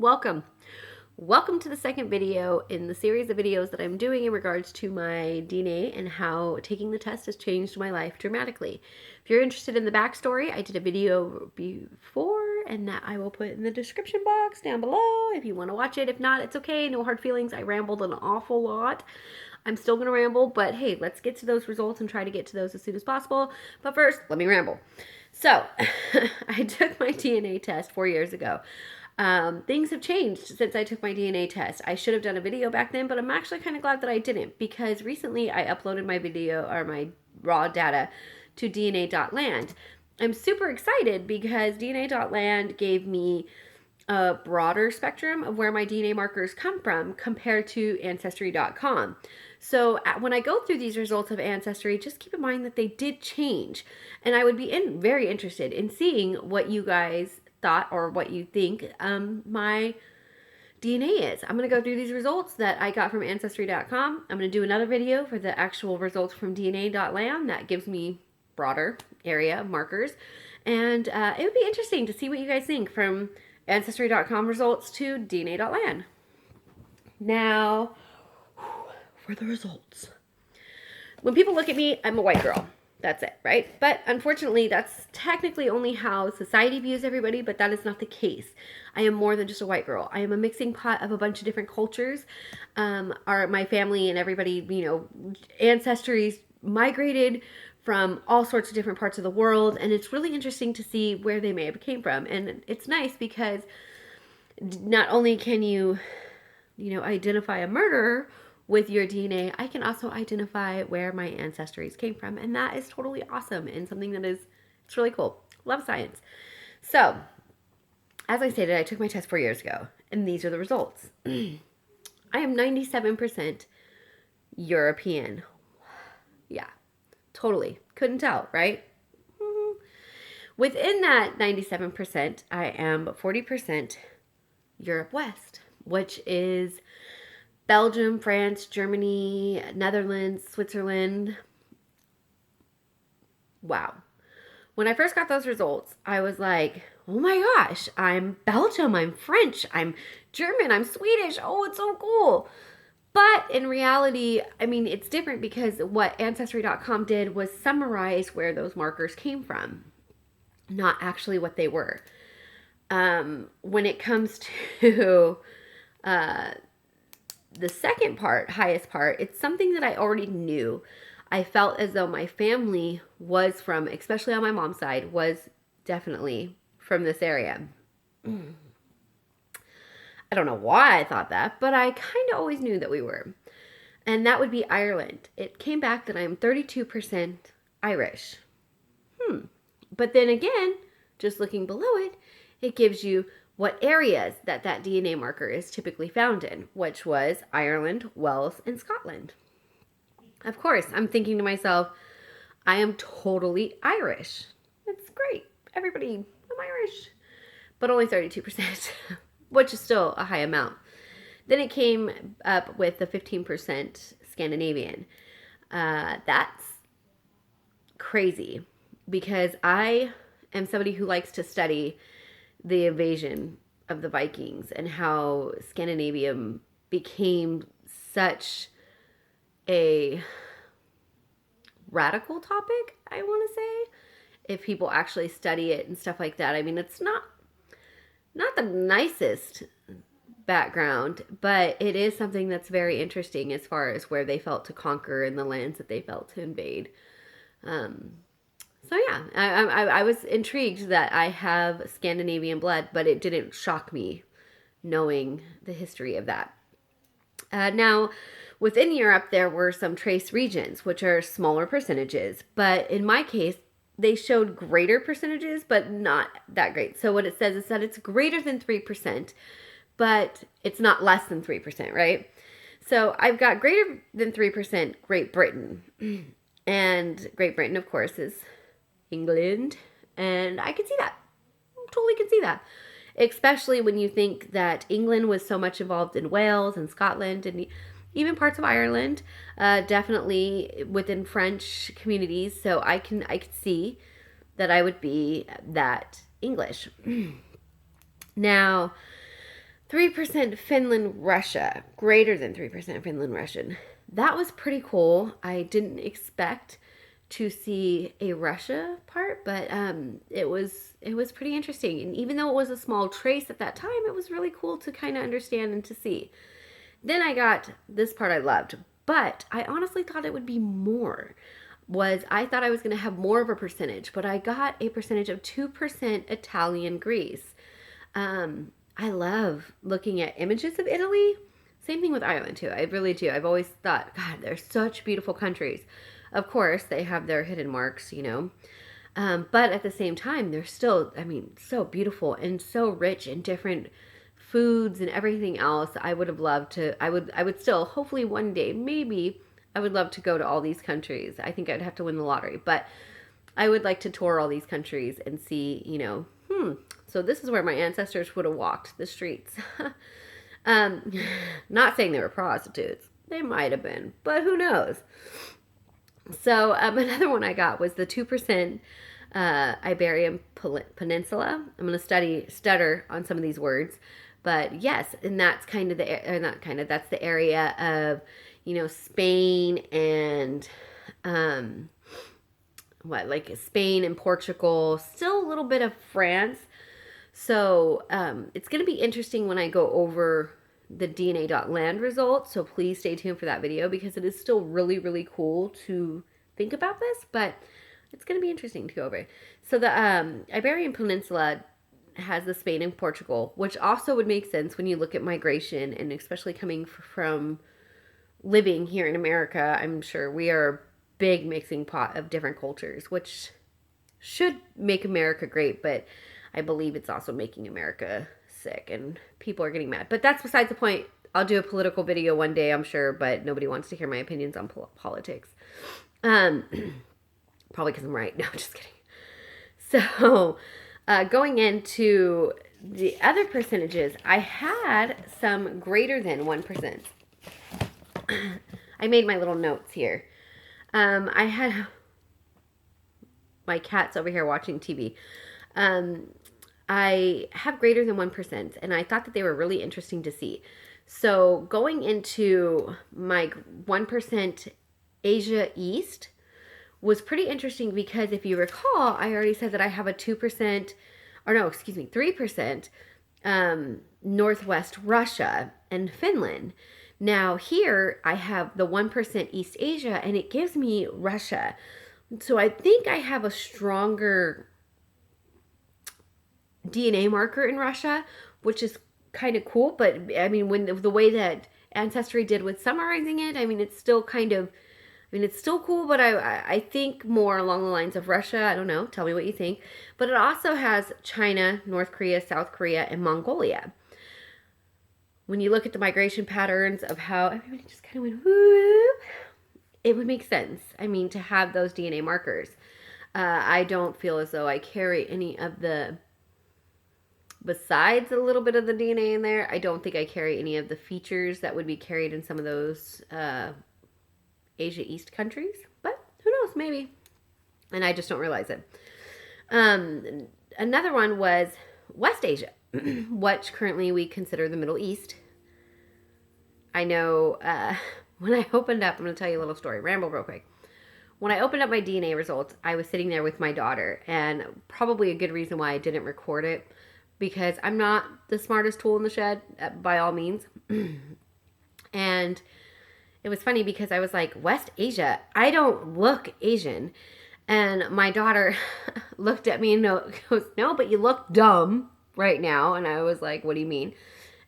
Welcome. Welcome to the second video in the series of videos that I'm doing in regards to my DNA and how taking the test has changed my life dramatically. If you're interested in the backstory, I did a video before and that I will put in the description box down below if you want to watch it. If not, it's okay. No hard feelings. I rambled an awful lot. I'm still going to ramble, but hey, let's get to those results and try to get to those as soon as possible. But first, let me ramble. So, I took my DNA test 4 years ago. Things have changed since I took my DNA test. I should have done a video back then, but I'm actually kind of glad that I didn't because recently I uploaded my video or my raw data to DNA.land. I'm super excited because DNA.land gave me a broader spectrum of where my DNA markers come from compared to Ancestry.com. So when I go through these results of Ancestry, just keep in mind that they did change. And I would be very interested in seeing what you guys thought or what you think my DNA is. I'm going to go through these results that I got from Ancestry.com. I'm going to do another video for the actual results from DNA.land. That gives me broader area markers. And it would be interesting to see what you guys think from Ancestry.com results to DNA.land. Now, for the results. When people look at me, I'm a white girl. That's it, right? But unfortunately, that's technically only how society views everybody, but that is not the case. I am more than just a white girl. I am a mixing pot of a bunch of different cultures. My family and everybody, ancestries migrated from all sorts of different parts of the world, and it's really interesting to see where they may have came from. And it's nice because not only can you identify a murderer with your DNA, I can also identify where my ancestries came from. And that is totally awesome and something that it's really cool. Love science. So, as I stated, I took my test 4 years ago, and these are the results. I am 97% European. Yeah, totally. Couldn't tell, right? Within that 97%, I am 40% Europe West, which is Belgium, France, Germany, Netherlands, Switzerland. Wow. When I first got those results, I was like, oh my gosh, I'm Belgium, I'm French, I'm German, I'm Swedish. Oh, it's so cool. But in reality, it's different because what Ancestry.com did was summarize where those markers came from, not actually what they were. When it comes to the second part, highest part, it's something that I already knew. I felt as though my family was from, especially on my mom's side, was definitely from this area. I don't know why I thought that, but I kind of always knew that we were. And that would be Ireland. It came back that I'm 32% Irish. But then again, just looking below it, it gives you what areas that DNA marker is typically found in, which was Ireland, Wales, and Scotland. Of course, I'm thinking to myself, I am totally Irish. That's great. Everybody, I'm Irish. But only 32%, which is still a high amount. Then it came up with the 15% Scandinavian. That's crazy because I am somebody who likes to study the invasion of the Vikings and how Scandinavia became such a radical topic, I want to say, if people actually study it and stuff like that. It's not the nicest background, but it is something that's very interesting as far as where they felt to conquer and the lands that they felt to invade. So yeah, I was intrigued that I have Scandinavian blood, but it didn't shock me knowing the history of that. Now, within Europe, there were some trace regions, which are smaller percentages. But in my case, they showed greater percentages, but not that great. So what it says is that it's greater than 3%, but it's not less than 3%, right? So I've got greater than 3% Great Britain. And Great Britain, of course, is England, and I can see that. Totally can see that. Especially when you think that England was so much involved in Wales and Scotland and even parts of Ireland, definitely within French communities. So I could see that I would be that English. Now, 3% Finland, Russia, greater than 3% Finland, Russian. That was pretty cool. I didn't expect to see a Russia part, but it was pretty interesting. And even though it was a small trace at that time, it was really cool to kind of understand and to see. Then I got this part I loved, but I honestly thought it would be more. I thought I was going to have more of a percentage, but I got a percentage of 2% Italian Greece. I love looking at images of Italy. Same thing with Ireland too. I really do. I've always thought, God, they're such beautiful countries. Of course, they have their hidden marks, you know. But at the same time, they're still, I mean, so beautiful and so rich in different foods and everything else. I would have loved to, I would still, hopefully one day, maybe I would love to go to all these countries. I think I'd have to win the lottery, but I would like to tour all these countries and see, you know, so this is where my ancestors would have walked the streets. Not saying they were prostitutes. They might have been, but who knows? So another one I got was the 2% Iberian Peninsula. I'm going to stutter on some of these words. But yes, and that's kind of that's the area of, you know, Spain and like Spain and Portugal, still a little bit of France. So it's going to be interesting when I go over the DNA.land results. So please stay tuned for that video because it is still really, really cool to think about this, but it's going to be interesting to go over. So the Iberian Peninsula has the Spain and Portugal, which also would make sense when you look at migration, and especially coming from living here in America. I'm sure we are a big mixing pot of different cultures, which should make America great, but I believe it's also making America sick and people are getting mad. But that's besides the point. I'll do a political video one day, I'm sure, but nobody wants to hear my opinions on politics. Probably because I'm right. No, just kidding. So going into the other percentages, I had some greater than 1%. I made my little notes here. I had my cat's over here watching TV. I have greater than 1%, and I thought that they were really interesting to see. So going into my 1% Asia East was pretty interesting because if you recall, I already said that I have a 2%, or no, excuse me, 3% Northwest Russia and Finland. Now here I have the 1% East Asia, and it gives me Russia. So I think I have a stronger DNA marker in Russia, which is kind of cool. But I mean, when the way that Ancestry did with summarizing it, I mean, it's still kind of, I mean, it's still cool, but I think more along the lines of Russia. I don't know. Tell me what you think. But it also has China, North Korea, South Korea, and Mongolia. When you look at the migration patterns of how everybody just kind of went, whoop, it would make sense. I mean, to have those DNA markers. I don't feel as though I carry any of the, besides a little bit of the DNA in there, I don't think I carry any of the features that would be carried in some of those Asia East countries. But who knows, maybe. And I just don't realize it. Another one was West Asia, which currently we consider the Middle East. I know when I opened up, I'm going to tell you a little story, ramble real quick. When I opened up my DNA results, I was sitting there with my daughter, and probably a good reason why I didn't record it, because I'm not the smartest tool in the shed, by all means. And it was funny because I was like, West Asia, I don't look Asian. And my daughter looked at me and goes, no, but you look dumb right now. And I was like, what do you mean?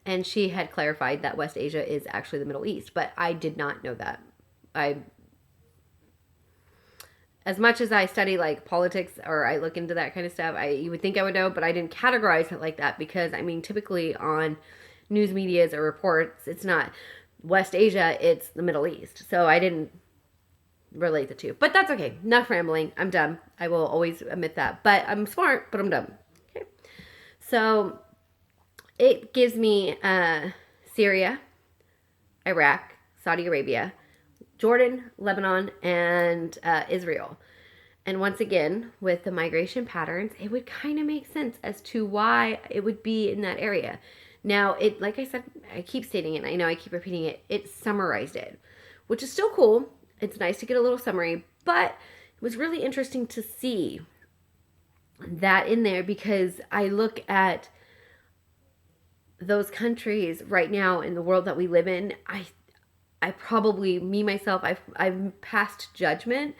And she had clarified that West Asia is actually the Middle East, but I did not know that. As much as I study like politics or I look into that kind of stuff, you would think I would know, but I didn't categorize it like that because, I mean, typically on news medias or reports, it's not West Asia, it's the Middle East. So I didn't relate the two. But that's okay. Enough rambling. I'm dumb. I will always admit that. But I'm smart, but I'm dumb. Okay. So it gives me Syria, Iraq, Saudi Arabia, Jordan, Lebanon, and Israel. And once again, with the migration patterns, it would kind of make sense as to why it would be in that area. Now, it, like I said, I keep stating it, I know I keep repeating it, it summarized it, which is still cool. It's nice to get a little summary, but it was really interesting to see that in there, because I look at those countries right now in the world that we live in. I probably, me myself, I've passed judgment,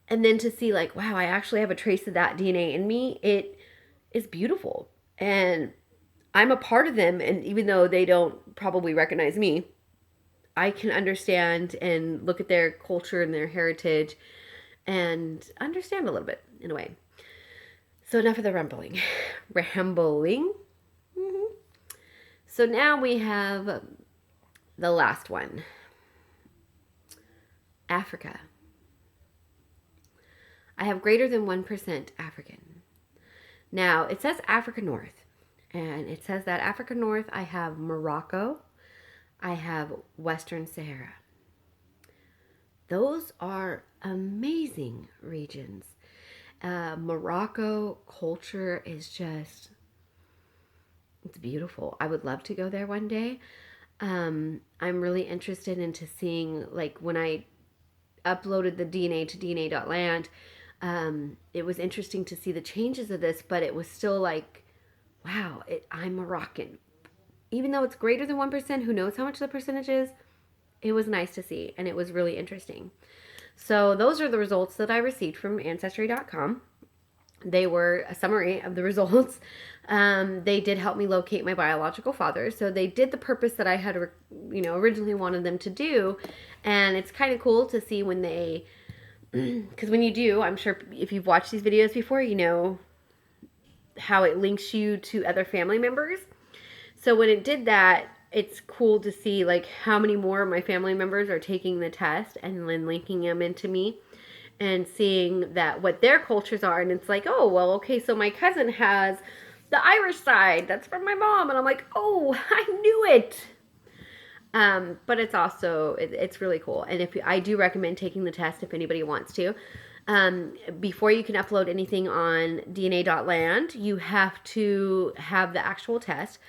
and then to see like, wow, I actually have a trace of that DNA in me, it is beautiful, and I'm a part of them. And even though they don't probably recognize me, I can understand and look at their culture and their heritage and understand a little bit in a way. So enough of the rambling. Rambling. Mm-hmm. So now we have the last one. Africa. I have greater than 1% African. Now, it says Africa North. And it says that Africa North, I have Morocco. I have Western Sahara. Those are amazing regions. Morocco culture is just, it's beautiful. I would love to go there one day. I'm really interested into seeing, like when I uploaded the DNA to DNA.land, it was interesting to see the changes of this, but it was still like, wow, I'm Moroccan. Even though it's greater than 1%, who knows how much the percentage is, it was nice to see, and it was really interesting. So those are the results that I received from Ancestry.com. They were a summary of the results. They did help me locate my biological father. So they did the purpose that I had, originally wanted them to do. And it's kind of cool to see when they, because when you do, I'm sure if you've watched these videos before, you know how it links you to other family members. So when it did that, it's cool to see like how many more of my family members are taking the test and then linking them into me and seeing that what their cultures are. And it's like, oh, well, okay, so my cousin has the Irish side. That's from my mom. And I'm like, oh, I knew it. But it's also, it's really cool. And I do recommend taking the test if anybody wants to. Before you can upload anything on DNA.land, you have to have the actual test.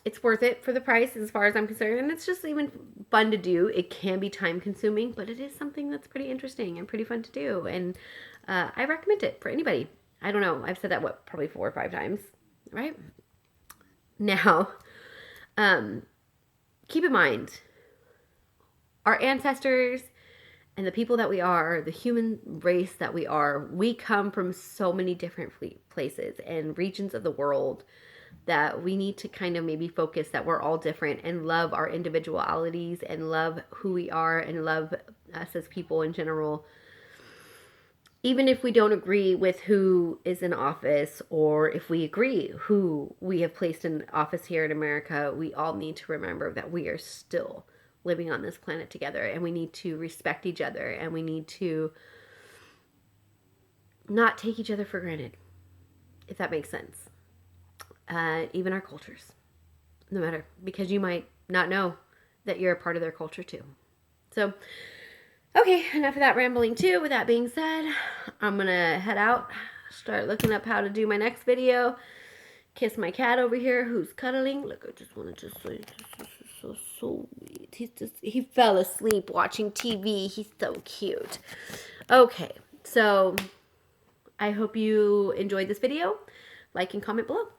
It's worth it for the price as far as I'm concerned, and it's just even fun to do. It can be time consuming, but it is something that's pretty interesting and pretty fun to do, and I recommend it for anybody. I don't know, I've said that probably 4 or 5 times, right? Now, keep in mind, our ancestors and the people that we are, the human race that we are, we come from so many different places and regions of the world that we need to kind of maybe focus that we're all different and love our individualities and love who we are and love us as people in general. Even if we don't agree with who is in office, or if we agree who we have placed in office here in America, we all need to remember that we are still living on this planet together, and we need to respect each other, and we need to not take each other for granted, if that makes sense. Even our cultures, no matter, because you might not know that you're a part of their culture too. So, okay, enough of that rambling too. With that being said, I'm gonna head out, start looking up how to do my next video, kiss my cat over here who's cuddling. Look, I just want to say, this is so sweet. He fell asleep watching TV. He's so cute. Okay, so I hope you enjoyed this video. Like and comment below.